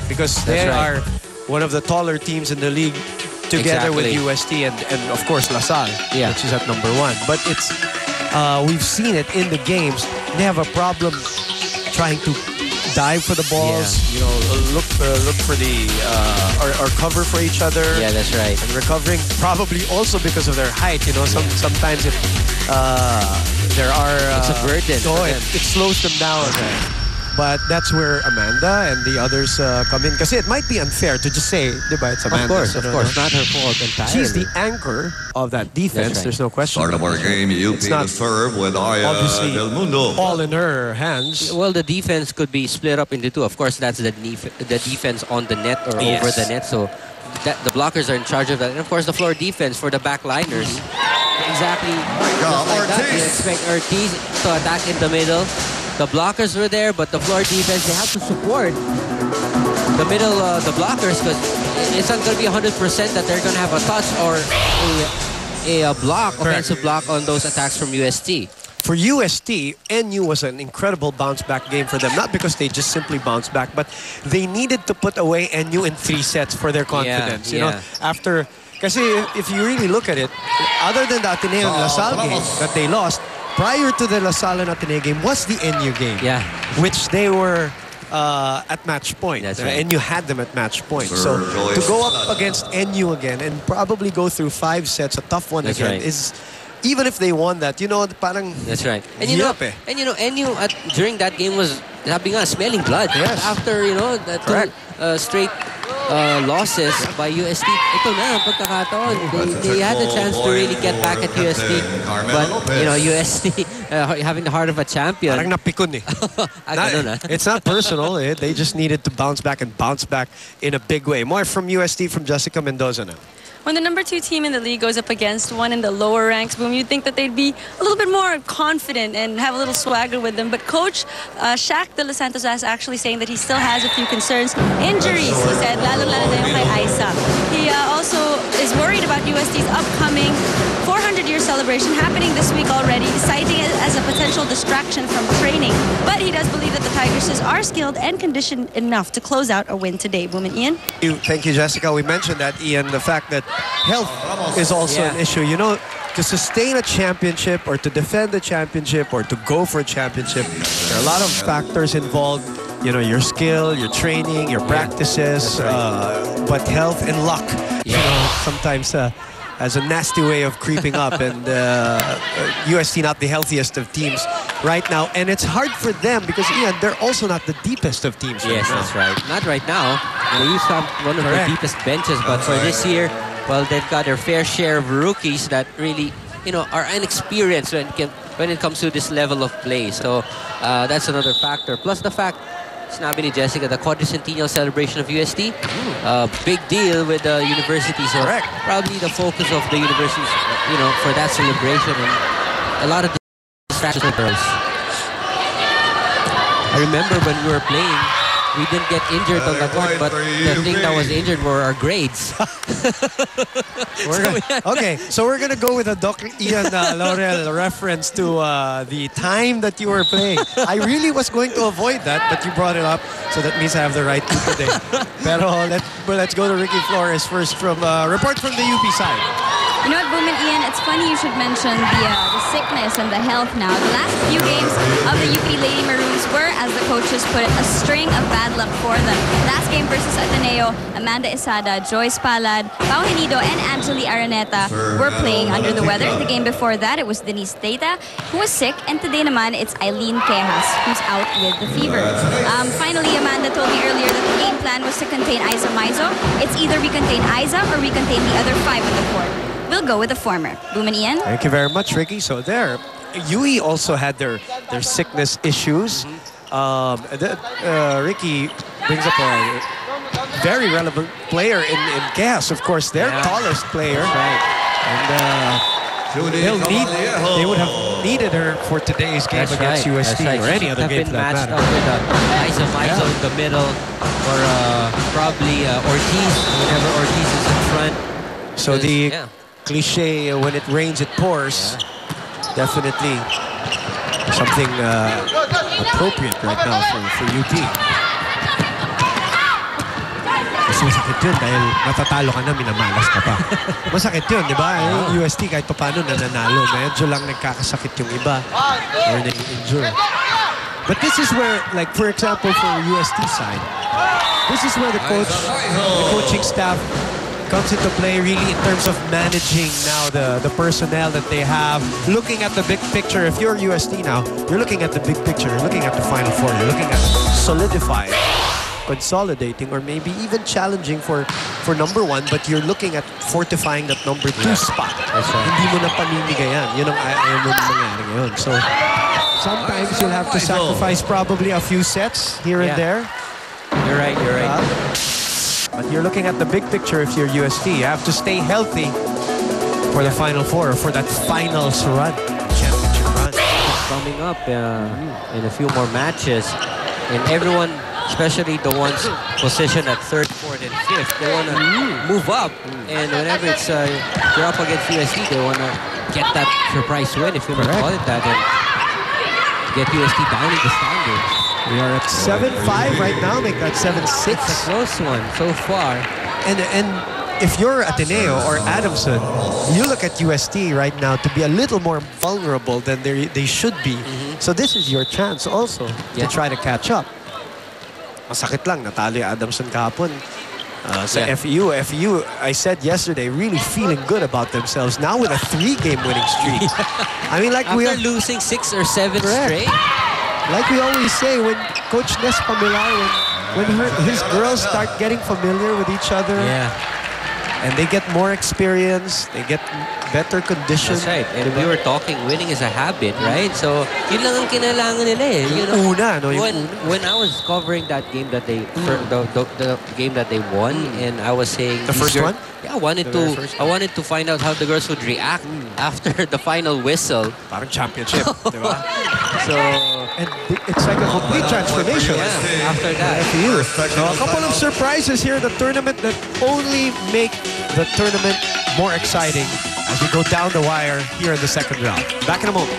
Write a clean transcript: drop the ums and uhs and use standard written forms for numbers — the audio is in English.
because they are one of the taller teams in the league together with UST and of course LaSalle, which is at number 1. But it's we've seen it in the games. They have a problem trying to dive for the balls, you know, look for the or cover for each other. Yeah, that's right. And recovering probably also because of their height. You know, sometimes if there are it's a burden. It slows them down. But that's where Amanda and the others come in. Because it might be unfair to just say, diba, it's Amanda. Of course. Not her fault entirely. She's the anchor of that defense. Right. There's no question. Start of our game, UP to serve with obviously Del Mundo. All in her hands. Well, the defense could be split up into two. Of course, that's the defense on the net or over the net. So the blockers are in charge of that. And of course, the floor defense for the backliners. Exactly. Just like that. You expect Ortiz to attack in the middle. The blockers were there, but the floor defense, they have to support the middle, the blockers, because it's not going to be 100% that they're going to have a touch or a block, offensive block on those attacks from UST. For UST, NU was an incredible bounce-back game for them. Not because they just simply bounced back, but they needed to put away NU in 3 sets for their confidence. You know, after, because if you really look at it, other than the Ateneo and LaSalle game that they lost, prior to the LaSalle and Ateneo game was the NU game, which they were at match point. That's right. NU had them at match point. So to go up against NU again and probably go through 5 sets, a tough one again, is, even if they won that, you know, parang... That's right. And you know, NU during that game was smelling blood. Yes. After, you know, the 2 straight losses by UST. Ito na ang pagkakataon. They had the chance to really get back at UST. But, you know, UST having the heart of a champion. Parang napikon eh. It's not personal. They just needed to bounce back and bounce back in a big way. More from UST, from Jessica Mendoza now. When the number 2 team in the league goes up against one in the lower ranks, Boom, you'd think that they'd be a little bit more confident and have a little swagger with them. But Coach Shaq De Los Santos is actually saying that he still has a few concerns. Injuries, he said, lalo na yung kay Isa. He also is worried about UST's upcoming 400-year celebration happening this week already, citing it as a potential distraction from training. But he does believe that the Tigresses are skilled and conditioned enough to close out a win today. Boom and Ian? Thank you, Jessica. We mentioned that, Ian, the fact that health is also an issue. You know, to sustain a championship or to defend a championship or to go for a championship, there are a lot of factors involved. You know, your skill, your training, your practices, but health and luck, you know, sometimes has a nasty way of creeping up. And UST not the healthiest of teams right now. And it's hard for them because, Ian, they're also not the deepest of teams right now. That's right. Not right now. They used to have one of the deepest benches, but for this year, well, they've got their fair share of rookies that really, you know, are inexperienced when it comes to this level of play. So that's another factor. Plus the fact, sinabi ni Jessica, the quadricentennial celebration of UST, big deal with the university. So probably the focus of the universities, you know, for that celebration, and a lot of distractions with girls. I remember when we were playing, we didn't get injured on the court, but the thing that was injured were our grades. Okay, so we're going to go with a Doc Ian Laurel reference to the time that you were playing. I really was going to avoid that, but you brought it up, so that means I have the right to today. Pero let's go to Ricky Flores first from report from the UP side. You know what, Boom and Ian, it's funny you should mention the sickness and the health now. The last few games of the UP Lady Maroons were, as the coaches put it, a string of bad luck for them. Last game versus Ateneo, Amanda Isada, Joyce Palad, Pao Henido, and Angeli Araneta were playing under the weather. The game before that, it was Denise Teta, who was sick, and today naman, it's Eileen Quejas, who's out with the fever. Finally, Amanda told me earlier that the game plan was to contain Aiza Maizo. It's either we contain Aiza or we contain the other 5 on the court. We'll go with the former. Boom and Ian? Thank you very much, Ricky. So there, UE also had their sickness issues. Ricky brings up a very relevant player in Gas, of course, their tallest player. And they would have needed her for today's game against UST or any other game for that matter. With Aiza Maizo in the middle, or probably Ortiz, whenever Ortiz is in front. So the cliche, when it rains, it pours. Definitely something appropriate right now for UP. Mas masakit yun dahil natatalo ka na, minamalas ka pa. Masakit yun, di ba? Yung UST kahit pa paano nananalo. Medyo lang nagkakasakit yung iba or nai-injure. But this is where, like for example, for UST side, this is where the coaching staff comes into play really in terms of managing now the personnel that they have, looking at the big picture. If you're UST now, you're looking at the big picture, you're looking at the Final Four, you're looking at solidifying, consolidating, or maybe even challenging for number 1, but you're looking at fortifying that number 2 spot. That's right. Hindi mo na pamimigayan. Yun ang ayaw mo mangyari ngayon. So sometimes you'll have to sacrifice probably a few sets here and there. You're right. But you're looking at the big picture if you're UST. You have to stay healthy for the Final Four, for that finals run, championship run. Coming up in a few more matches, and everyone, especially the ones positioned at 3rd, 4th, and 5th, they want to move up. And whenever it's you're up against UST, they want to get that surprise win, if you want to call it that, and get UST down in the standings. We are at 7-5 right now. Make that 7-6. It's a close one so far. And if you're Ateneo or Adamson, you look at UST right now to be a little more vulnerable than they should be. So this is your chance also to try to catch up. Masakit lang, natalo yung Adamson kahapon. Sa FEU. FEU, I said yesterday, really feeling good about themselves. Now with a 3-game winning streak. I mean, like after losing 6 or 7 straight. Like we always say, when Coach Nes Pamilar, when his girls start getting familiar with each other, and they get more experience, they get better conditions. That's right. And we were talking, winning is a habit, right? So, yun lang ang kinailangan nila eh. You know, when I was covering that game that they, the game that they won, and I was saying... The first one? Yeah, I wanted to find out how the girls would react after the final whistle. Parang championship, di ba? So... And it's like a complete transformation. After that. So a couple of surprises here in the tournament that only make the tournament more exciting as we go down the wire here in the second round. Back in a moment.